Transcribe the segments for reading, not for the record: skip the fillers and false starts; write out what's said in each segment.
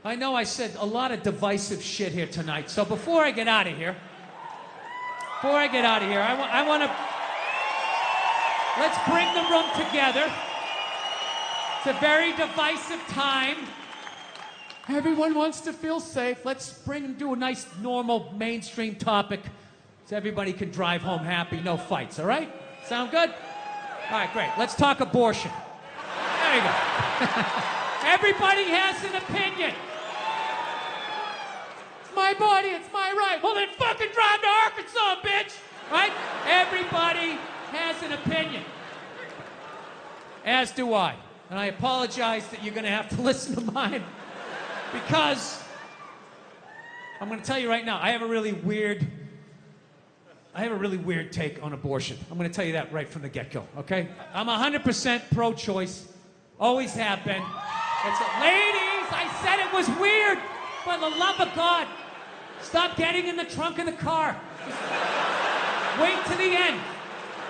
I know I said a lot of divisive shit here tonight, so before I get out of here, I want to... Let's bring the room together. It's a very divisive time. Everyone wants to feel safe. Let's do a nice, normal, mainstream topic so everybody can drive home happy, no fights, all right? Sound good? All right, great. Let's talk abortion. There you go. Everybody has an opinion. It's my body, it's my right. Well, then fucking drive to Arkansas, bitch! Right? Everybody has an opinion. As do I. And I apologize that you're going to have to listen to mine. Because I'm going to tell you right now, I have a really weird take on abortion. I'm going to tell you that right from the get-go, okay? I'm 100% pro-choice. Always have been. Ladies, I said it was weird. For the love of God, stop getting in the trunk of the car. Just wait to the end.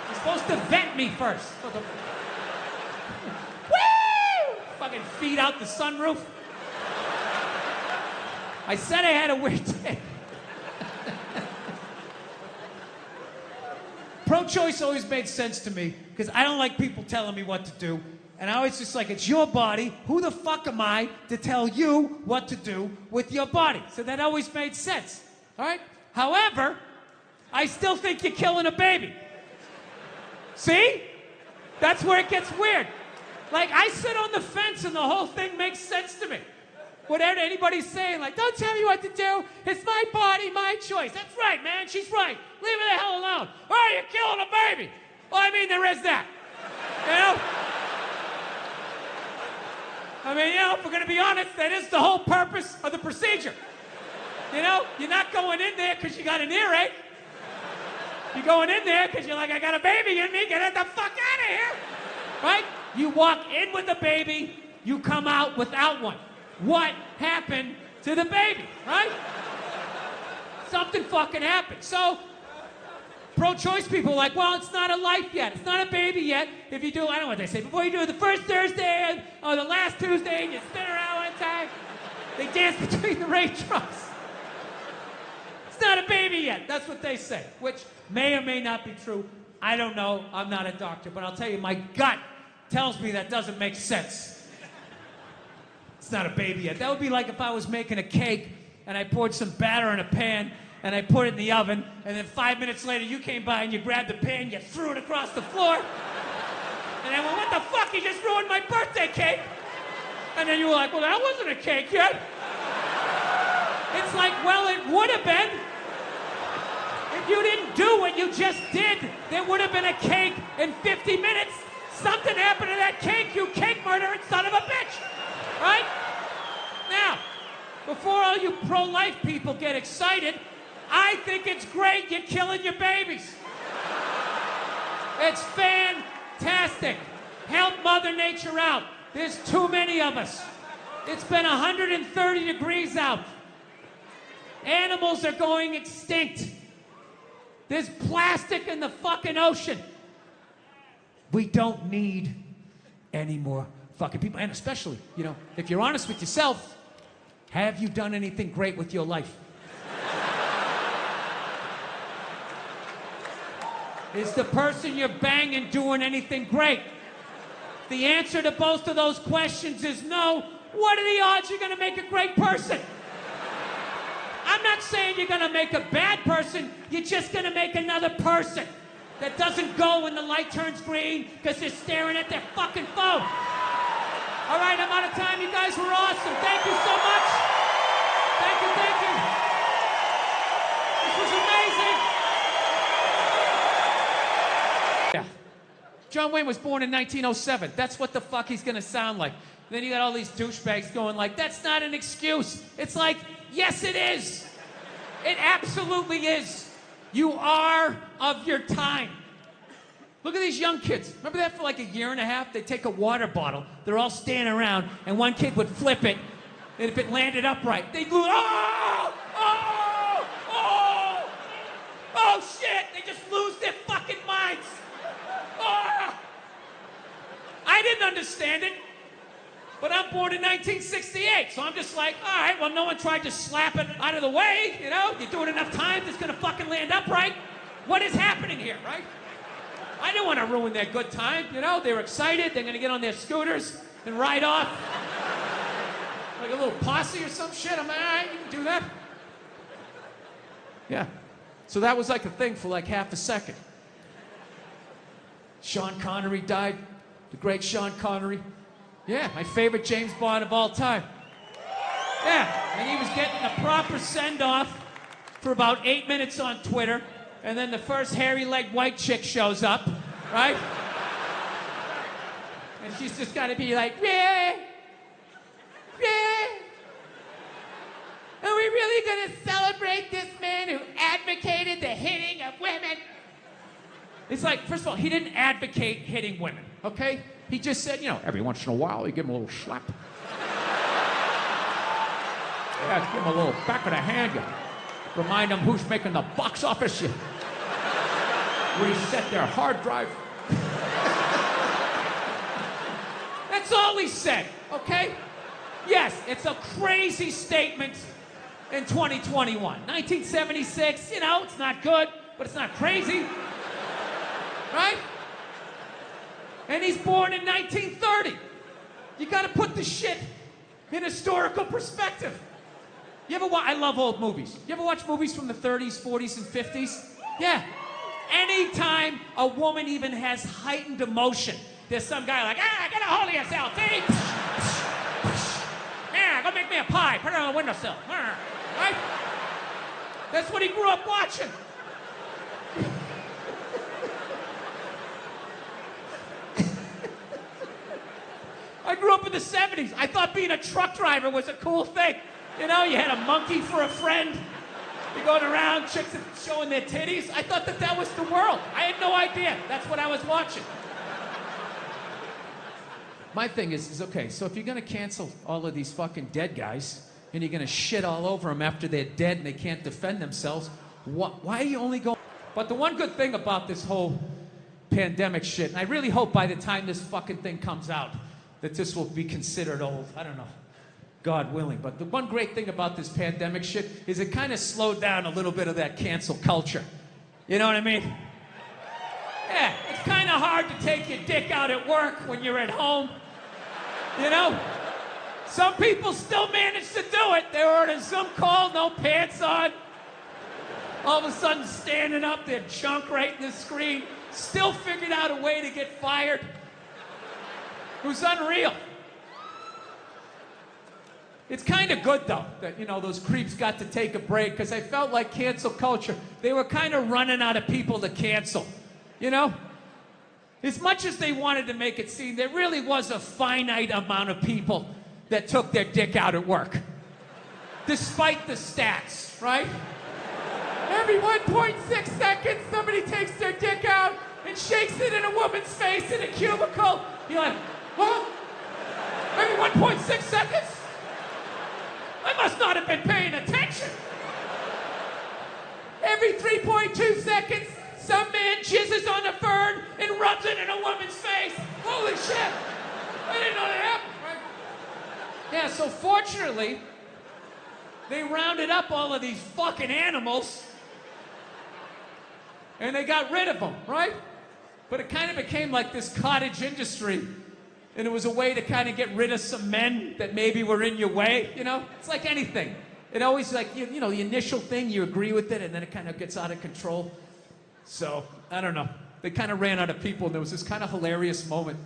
You're supposed to vet me first. Woo! Fucking feet out the sunroof. I said I had a weird take. Pro-choice always made sense to me because I don't like people telling me what to do. And I was just like, it's your body. Who the fuck am I to tell you what to do with your body? So that always made sense, all right? However, I still think you're killing a baby. See? That's where it gets weird. Like, I sit on the fence and the whole thing makes sense to me. Whatever anybody's saying, like, don't tell me what to do. It's my body, my choice. That's right, man. She's right. Leave her the hell alone. Oh, you're killing a baby. Well, I mean, there is that. You know? I mean, you know, if we're going to be honest, that is the whole purpose of the procedure. You know, you're not going in there because you got an earache. You're going in there because you're like, I got a baby in me, get the fuck out of here. Right? You walk in with a baby, you come out without one. What happened to the baby, right? Something fucking happened. So, pro-choice people are like, well, it's not a life yet. It's not a baby yet. If you do, I don't know what they say, before you do it the first Thursday or the last Tuesday and you spin around one time, they dance between the raindrops. It's not a baby yet. That's what they say, which may or may not be true. I don't know. I'm not a doctor, but I'll tell you, my gut tells me that doesn't make sense. It's not a baby yet. That would be like if I was making a cake and I poured some batter in a pan and I put it in the oven, and then 5 minutes later you came by and you grabbed the pan, you threw it across the floor, and I went, what the fuck, you just ruined my birthday cake? And then you were like, well, that wasn't a cake yet. It's like, well, it would have been. If you didn't do what you just did, there would have been a cake in 50 minutes. Something happened to that cake, you cake murdering son of a bitch. Right? Now, before all you pro-life people get excited, I think it's great you're killing your babies. It's fantastic. Help Mother Nature out. There's too many of us. It's been 130 degrees out. Animals are going extinct. There's plastic in the fucking ocean. We don't need any more fucking people. And especially, you know, if you're honest with yourself, have you done anything great with your life? Is the person you're banging doing anything great? The answer to both of those questions is no. What are the odds you're going to make a great person? I'm not saying you're going to make a bad person. You're just going to make another person that doesn't go when the light turns green because they're staring at their fucking phone. All right, I'm out of time. You guys were awesome. Thank you so much. Thank you, thank you. This was amazing. Yeah. John Wayne was born in 1907. That's what the fuck he's gonna sound like. Then you got all these douchebags going like, that's not an excuse. It's like, yes it is. It absolutely is. You are of your time. Look at these young kids. Remember that for like a year and a half? They'd take a water bottle, they're all standing around, and one kid would flip it, and if it landed upright, they'd lose, oh, oh, oh, oh shit, they just lose their fucking minds. Oh. I didn't understand it. But I'm born in 1968, so I'm just like, all right, well, no one tried to slap it out of the way, you know? You do it enough times, it's gonna fucking land upright. What is happening here, right? I didn't want to ruin their good time, you know? They were excited, they're gonna get on their scooters and ride off. Like a little posse or some shit. I'm like, all right, you can do that. Yeah. So that was like a thing for like half a second. Sean Connery died. The great Sean Connery. Yeah, my favorite James Bond of all time. Yeah, and he was getting a proper send-off for about 8 minutes on Twitter, and then the first hairy-legged white chick shows up, right? And she's just got to be like, yeah, yeah. Are we really going to celebrate this man who advocated the hitting of women? It's like, first of all, he didn't advocate hitting women, okay? He just said, you know, every once in a while, you give him a little slap. Yeah, give him a little back of the hand. You remind them who's making the box office. You reset their hard drive. That's all he said, okay? Yes, it's a crazy statement in 2021. 1976, you know, it's not good, but it's not crazy. Right? And he's born in 1930. You gotta put the shit in historical perspective. You ever watch, I love old movies. You ever watch movies from the 30s, 40s, and 50s? Yeah. Anytime a woman even has heightened emotion, there's some guy like, get a hold of yourself, see? Yeah, go make me a pie, put it on the windowsill. Right? That's what he grew up watching. I grew up in the 70s. I thought being a truck driver was a cool thing. You know, you had a monkey for a friend. You're going around, chicks showing their titties. I thought that was the world. I had no idea. That's what I was watching. My thing is okay, so if you're gonna cancel all of these fucking dead guys, and you're gonna shit all over them after they're dead and they can't defend themselves, why are you only going? But the one good thing about this whole pandemic shit, and I really hope by the time this fucking thing comes out, that this will be considered old. I don't know, God willing. But the one great thing about this pandemic shit is it kind of slowed down a little bit of that cancel culture. You know what I mean? Yeah, it's kind of hard to take your dick out at work when you're at home. You know? Some people still manage to do it. They're ordering some call, no pants on. All of a sudden standing up, their junk right in the screen. Still figured out a way to get fired. It was unreal. It's kind of good, though, that, you know, those creeps got to take a break, because I felt like cancel culture, they were kind of running out of people to cancel, you know? As much as they wanted to make it seem, there really was a finite amount of people that took their dick out at work. Despite the stats, right? Every 1.6 seconds, somebody takes their dick out and shakes it in a woman's face in a cubicle. You're like, huh? Every 1.6 seconds? I must not have been paying attention. Every 3.2 seconds, some man jizzes on a fern and rubs it in a woman's face. Holy shit! I didn't know that happened. Right? Yeah, so fortunately, they rounded up all of these fucking animals and they got rid of them, right? But it kind of became like this cottage industry. And it was a way to kind of get rid of some men that maybe were in your way, you know? It's like anything. It always, like, you know, the initial thing, you agree with it, and then it kind of gets out of control. So, I don't know. They kind of ran out of people, and there was this kind of hilarious moment,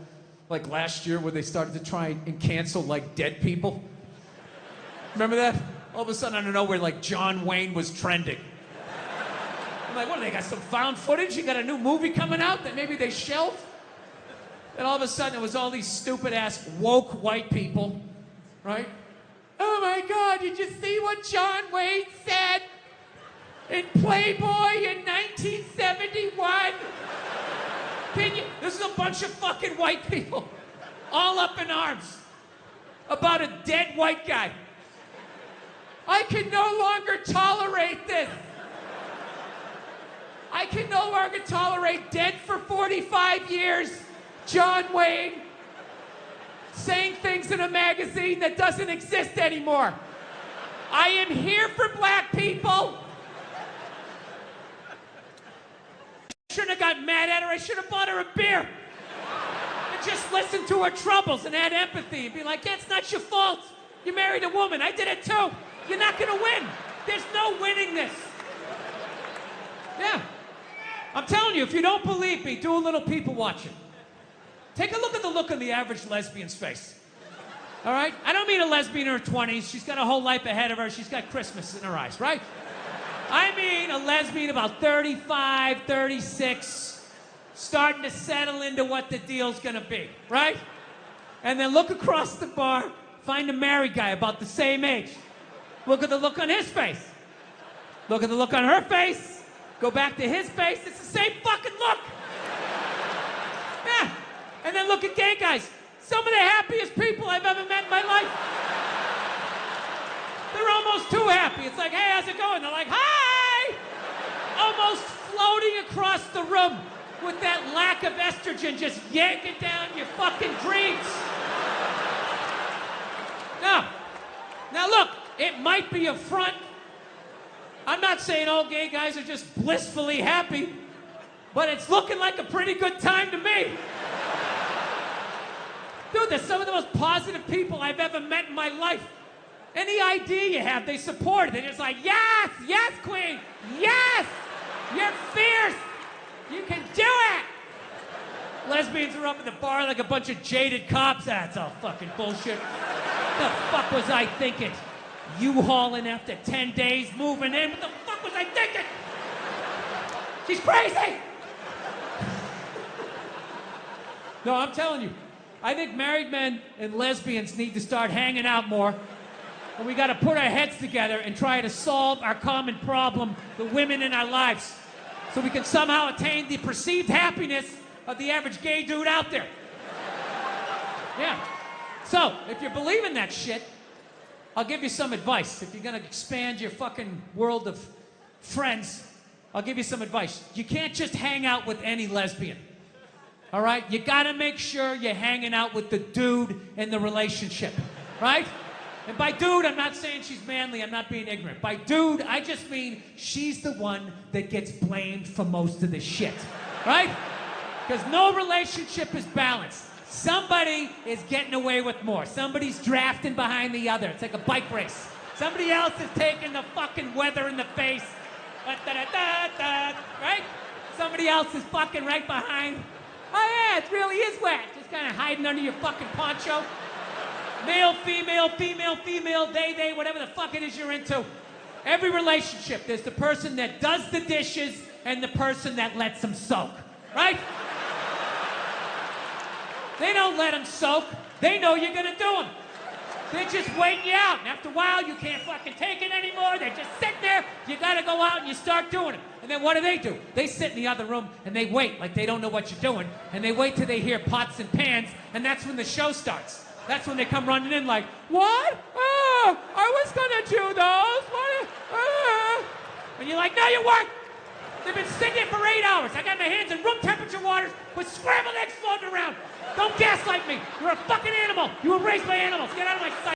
like last year, where they started to try and cancel, like, dead people. Remember that? All of a sudden, out of nowhere, like, John Wayne was trending. I'm like, what, they got some found footage? You got a new movie coming out that maybe they shelved? And all of a sudden, it was all these stupid-ass woke white people, right? Oh my God, did you see what John Wayne said in Playboy in 1971? This is a bunch of fucking white people, all up in arms, about a dead white guy. I can no longer tolerate this. I can no longer tolerate dead for 45 years. John Wayne, saying things in a magazine that doesn't exist anymore. I am here for black people. I shouldn't have got mad at her. I should have bought her a beer. And just listened to her troubles and had empathy and be like, yeah, it's not your fault. You married a woman. I did it too. You're not going to win. There's no winning this. Yeah. I'm telling you, if you don't believe me, do a little people watching. Take a look at the look on the average lesbian's face. All right? I don't mean a lesbian in her 20s. She's got a whole life ahead of her. She's got Christmas in her eyes, right? I mean a lesbian about 35, 36, starting to settle into what the deal's gonna be, right? And then look across the bar, find a married guy about the same age. Look at the look on his face. Look at the look on her face. Go back to his face. It's the same fucking look. Yeah. And then look at gay guys. Some of the happiest people I've ever met in my life. They're almost too happy. It's like, hey, how's it going? They're like, hi! Almost floating across the room with that lack of estrogen just yanking down your fucking dreams. Now look, it might be a front. I'm not saying all gay guys are just blissfully happy, but it's looking like a pretty good time to me. Dude, they're some of the most positive people I've ever met in my life. Any idea you have, they support it. They're just like, yes, yes, queen, yes, you're fierce, you can do it. Lesbians are up at the bar like a bunch of jaded cops. That's all fucking bullshit. What the fuck was I thinking? U-hauling after 10 days, moving in. What the fuck was I thinking? She's crazy! No, I'm telling you. I think married men and lesbians need to start hanging out more. And we gotta put our heads together and try to solve our common problem, the women in our lives, so we can somehow attain the perceived happiness of the average gay dude out there. Yeah. So, if you believe in that shit, I'll give you some advice. If you're gonna expand your fucking world of friends, I'll give you some advice. You can't just hang out with any lesbian. All right? You gotta make sure you're hanging out with the dude in the relationship. Right? And by dude, I'm not saying she's manly, I'm not being ignorant. By dude, I just mean she's the one that gets blamed for most of the shit. Right? Because no relationship is balanced. Somebody is getting away with more. Somebody's drafting behind the other. It's like a bike race. Somebody else is taking the fucking weather in the face. Right? Somebody else is fucking right behind. Oh yeah, it really is wet. Just kind of hiding under your fucking poncho. Male, female, female, female, they, whatever the fuck it is you're into. Every relationship, there's the person that does the dishes and the person that lets them soak. Right? They don't let them soak. They know you're gonna do them. They're just waiting you out. And after a while, you can't fucking take it anymore. They're just sitting there. You gotta go out and you start doing it. And then what do? They sit in the other room and they wait like they don't know what you're doing. And they wait till they hear pots and pans. And that's when the show starts. That's when they come running in like, what? Oh, I was gonna do those. What? And you're like, no, you weren't. They've been sitting there for 8 hours. I got my hands in room temperature waters with scrambled eggs floating around. Don't gaslight me. You're a fucking animal. You were raised by animals. Get out of my sight.